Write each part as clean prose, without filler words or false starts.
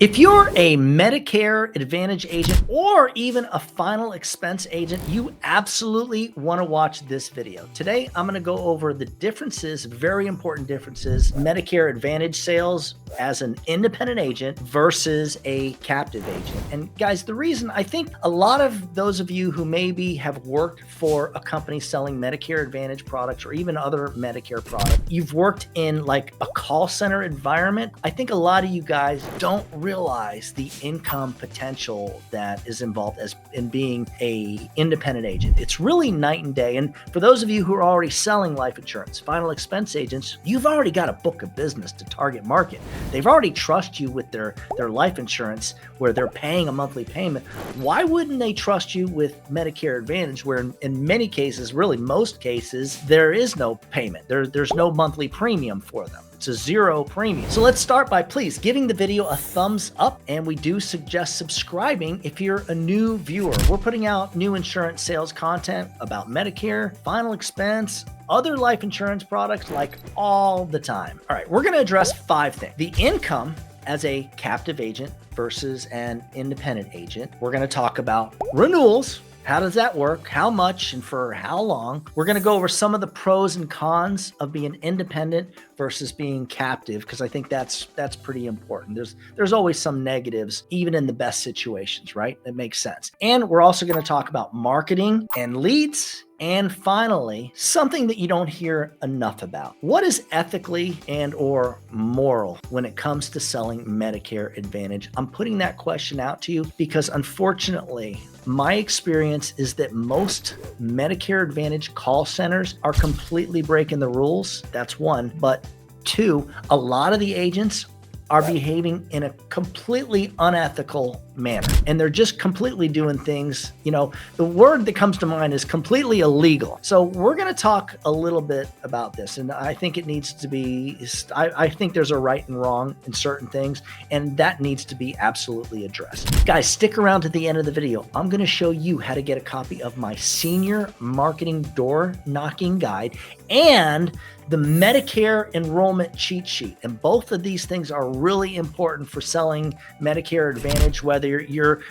If you're a Medicare Advantage agent or even a final expense agent, you absolutely want to watch this video. Today, I'm going to go over the differences, very important differences, Medicare Advantage sales as an independent agent versus a captive agent. And guys, the reason I think a lot of those of you who maybe have worked for a company selling Medicare Advantage products or even other Medicare products, you've worked in like a call center environment. I think a lot of you guys don't realize the income potential that is involved in being a independent agent. It's really night and day. And for those of you who are already selling life insurance, final expense agents, you've already got a book of business to target market. They've already trust you with their life insurance where they're paying a monthly payment. Why wouldn't they trust you with Medicare Advantage where in many cases, really most cases, there is no payment. There's no monthly premium for them. It's a zero premium. So let's start by please giving the video a thumbs up, and we do suggest subscribing if you're a new viewer. We're putting out new insurance sales content about Medicare, final expense, other life insurance products like all the time. All right, we're gonna address 5 things. The income as a captive agent versus an independent agent. We're gonna talk about renewals. How does that work? How much and for how long? We're going to go over some of the pros and cons of being independent versus being captive, because I think that's pretty important. There's always some negatives, even in the best situations, right? That makes sense. And we're also going to talk about marketing and leads. And finally, something that you don't hear enough about. What is ethically and or moral when it comes to selling Medicare Advantage? I'm putting that question out to you because unfortunately, my experience is that most Medicare Advantage call centers are completely breaking the rules. That's one. But 2, a lot of the agents are behaving in a completely unethical manner. And they're just completely doing things, the word that comes to mind is completely illegal. So we're going to talk a little bit about this. And I think it needs to be, I think there's a right and wrong in certain things, and that needs to be absolutely addressed. Guys, stick around to the end of the video. I'm going to show you how to get a copy of my senior marketing door knocking guide and the Medicare enrollment cheat sheet. And both of these things are really important for selling Medicare Advantage, whether you're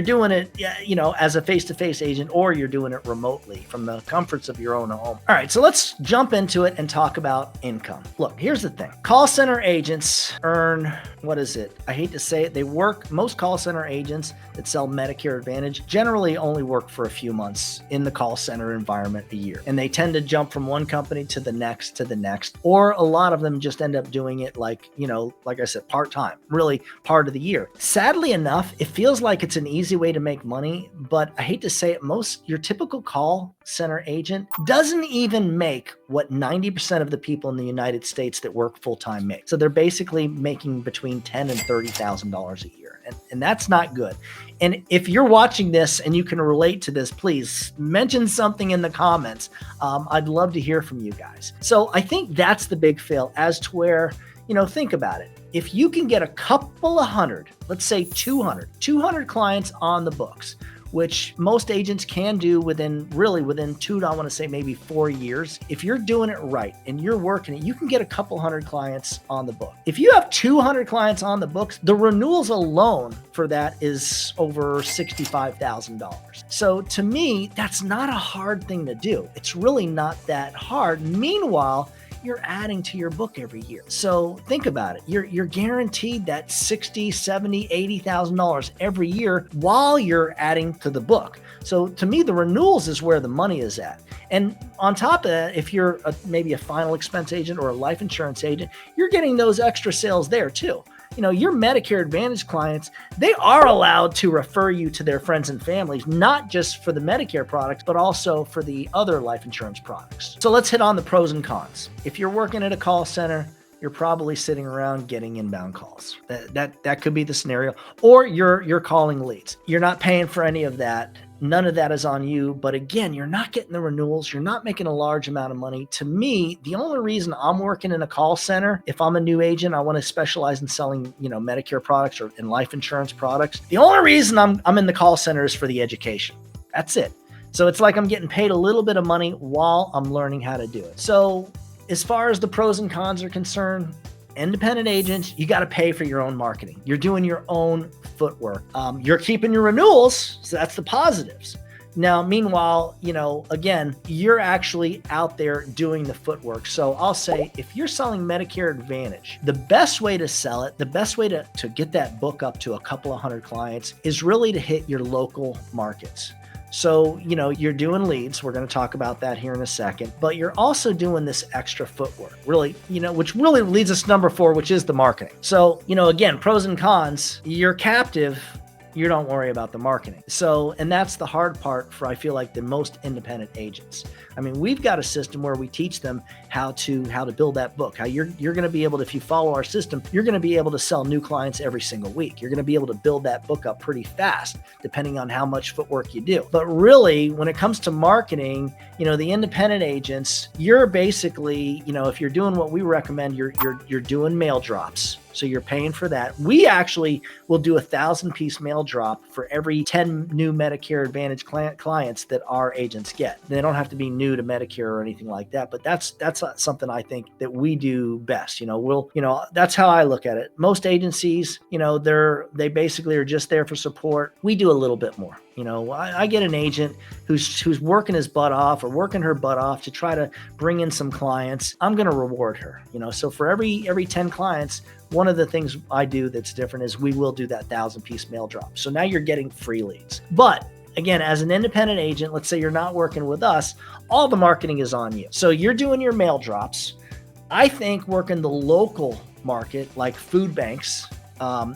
doing it, as a face-to-face agent or you're doing it remotely from the comforts of your own home. All right, so let's jump into it and talk about income. Look, here's the thing. Call center agents earn, I hate to say it, most call center agents that sell Medicare Advantage generally only work for a few months in the call center environment a year. And they tend to jump from one company to the next, or a lot of them just end up doing it like I said, part-time, really part of the year. Sadly enough, it feels like it's an easy way to make money, but I hate to say it, your typical call center agent doesn't even make what 90% of the people in the United States that work full-time make. So they're basically making between $10,000 and $30,000 a year. And that's not good. And if you're watching this and you can relate to this, please mention something in the comments. I'd love to hear from you guys. So I think that's the big fail as to where, think about it. If you can get a couple of hundred, let's say 200 clients on the books, which most agents can do within 2 to, I want to say maybe 4 years. If you're doing it right and you're working it, you can get a couple hundred clients on the book. If you have 200 clients on the books, the renewals alone for that is over $65,000. So to me, that's not a hard thing to do. It's really not that hard. Meanwhile, you're adding to your book every year. So think about it. You're guaranteed that $60,000, $70,000, $80,000 every year while you're adding to the book. So to me, the renewals is where the money is at. And on top of that, if you're maybe a final expense agent or a life insurance agent, you're getting those extra sales there too. Your Medicare Advantage clients, they are allowed to refer you to their friends and families, not just for the Medicare products, but also for the other life insurance products. So let's hit on the pros and cons. If you're working at a call center, you're probably sitting around getting inbound calls. That could be the scenario. Or you're calling leads. You're not paying for any of that. None of that is on you. But again, you're not getting the renewals. You're not making a large amount of money. To me, the only reason I'm working in a call center, if I'm a new agent, I want to specialize in selling, Medicare products or in life insurance products. The only reason I'm in the call center is for the education. That's it. So it's like I'm getting paid a little bit of money while I'm learning how to do it. So as far as the pros and cons are concerned, independent agents, you got to pay for your own marketing. You're doing your own footwork. You're keeping your renewals, so that's the positives. Now, meanwhile, again, you're actually out there doing the footwork. So I'll say, if you're selling Medicare Advantage, the best way to sell it, the best way to get that book up to a couple of hundred clients is really to hit your local markets. So, you're doing leads. We're going to talk about that here in a second, but you're also doing this extra footwork, really, which really leads us to number 4, which is the marketing. So, again, pros and cons. You're captive. You don't worry about the marketing. So, and that's the hard part for, I feel like, the most independent agents. I mean, we've got a system where we teach them how to build that book, how you're going to be able to, if you follow our system, you're going to be able to sell new clients every single week. You're going to be able to build that book up pretty fast, depending on how much footwork you do. But really, when it comes to marketing, the independent agents, you're basically, if you're doing what we recommend, you're doing mail drops. So you're paying for that. We actually will do 1,000-piece mail drop for every 10 new Medicare Advantage clients that our agents get. They don't have to be new to Medicare or anything like that, but that's something I think that we do best. That's how I look at it. Most agencies, they basically are just there for support. We do a little bit more. I get an agent who's working his butt off or working her butt off to try to bring in some clients. I'm going to reward her. So for every 10 clients, one of the things I do that's different is we will do that 1,000-piece mail drop. So now you're getting free leads. But again, as an independent agent, let's say you're not working with us, all the marketing is on you. So you're doing your mail drops. I think working the local market, like food banks,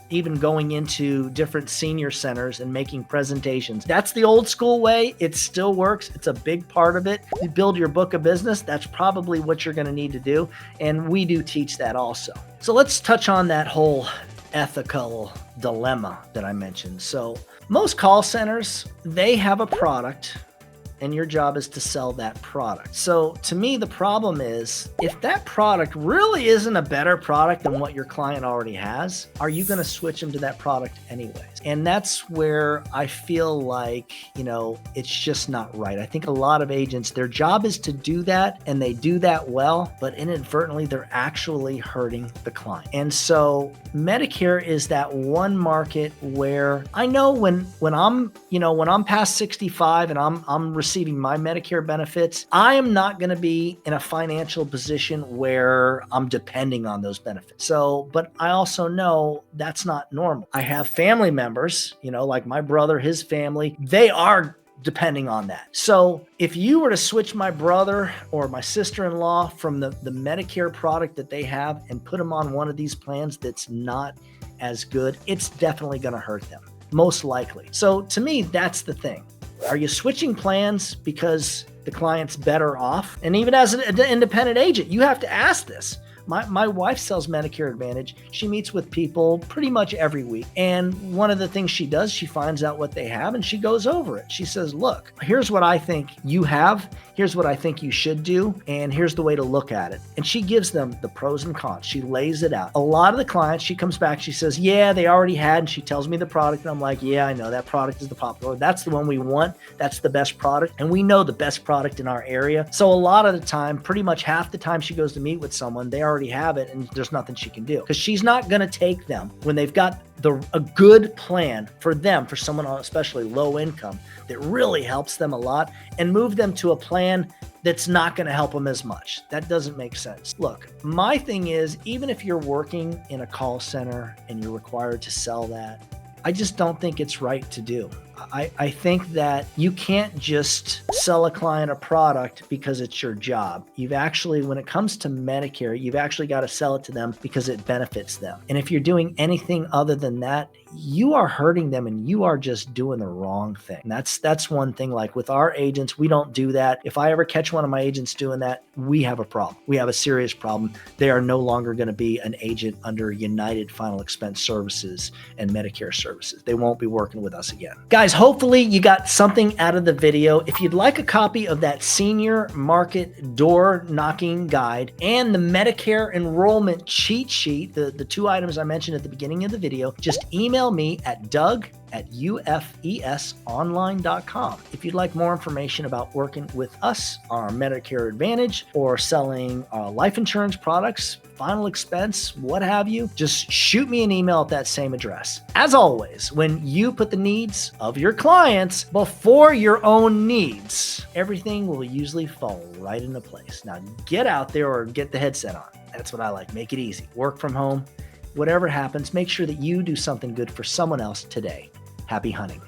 even going into different senior centers and making presentations. That's the old school way. It still works. It's a big part of it. You build your book of business. That's probably what you're going to need to do. And we do teach that also. So let's touch on that whole ethical dilemma that I mentioned. So most call centers, they have a product, and your job is to sell that product. So to me, the problem is, if that product really isn't a better product than what your client already has, are you going to switch them to that product anyways? And that's where I feel like, it's just not right. I think a lot of agents, their job is to do that, and they do that well, but inadvertently, they're actually hurting the client. And so Medicare is that one market where I know when I'm past 65 and I'm receiving my Medicare benefits, I am not going to be in a financial position where I'm depending on those benefits. So, but I also know that's not normal. I have family members, like my brother, his family, they are depending on that. So if you were to switch my brother or my sister-in-law from the Medicare product that they have and put them on one of these plans that's not as good, it's definitely going to hurt them, most likely. So to me, that's the thing. Are you switching plans because the client's better off? And even as an independent agent, you have to ask this. My wife sells Medicare Advantage. She meets with people pretty much every week. And one of the things she does, she finds out what they have and she goes over it. She says, look, here's what I think you have. Here's what I think you should do. And here's the way to look at it. And she gives them the pros and cons. She lays it out. A lot of the clients, she comes back, she says, yeah, they already had. And she tells me the product. And I'm like, yeah, I know that product is the popular. That's the one we want. That's the best product. And we know the best product in our area. So a lot of the time, pretty much half the time she goes to meet with someone, they already have it and there's nothing she can do, because she's not going to take them when they've got a good plan for them, for someone on especially low income that really helps them a lot, and move them to a plan that's not going to help them as much. That doesn't make sense. Look, my thing is, even if you're working in a call center and you're required to sell that, I just don't think it's right to do. I think that you can't just sell a client a product because it's your job. You've actually, when it comes to Medicare, you've actually got to sell it to them because it benefits them. And if you're doing anything other than that, you are hurting them and you are just doing the wrong thing. And that's one thing. Like with our agents, we don't do that. If I ever catch one of my agents doing that, we have a problem. We have a serious problem. They are no longer going to be an agent under United Final Expense Services and Medicare Services. They won't be working with us again. Guys, hopefully you got something out of the video. If you'd like a copy of that senior market door knocking guide and the Medicare enrollment cheat sheet, the two items I mentioned at the beginning of the video, just email me at Doug at ufesonline.com. If you'd like more information about working with us on our Medicare Advantage or selling life insurance products, final expense, what have you, just shoot me an email at that same address. As always, when you put the needs of your clients before your own needs, everything will usually fall right into place. Now get out there or get the headset on. That's what I like. Make it easy. Work from home. Whatever happens, make sure that you do something good for someone else today. Happy hunting.